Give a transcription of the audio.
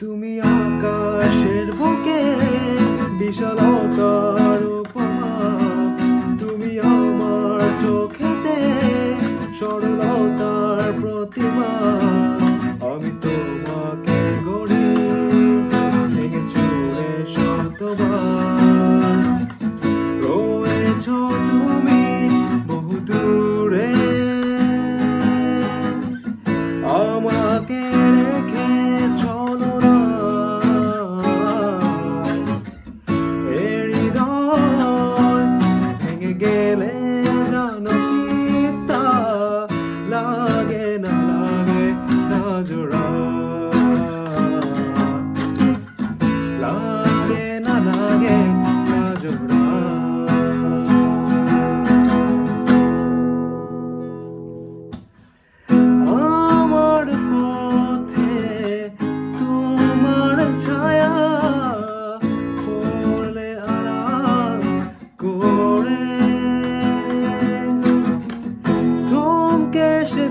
তুমি আকাশের বুকে বিশালতার উপমা, তুমি আমার চোখেতে সরলতার প্রতিমা। আমি তোমাকে গড়ি ভেঙে চুরে শতবার, রয়েছ তুমি বহু দূরে, আমাকে রেখে চলো না। এ হৃদয় ভেঙে গেলে জানো কি তা লাগে না জোড়া, লাগে না জোড়া। আমার পথে তোমার ছায়া পড়লে আড়াল করে, থমকে এসে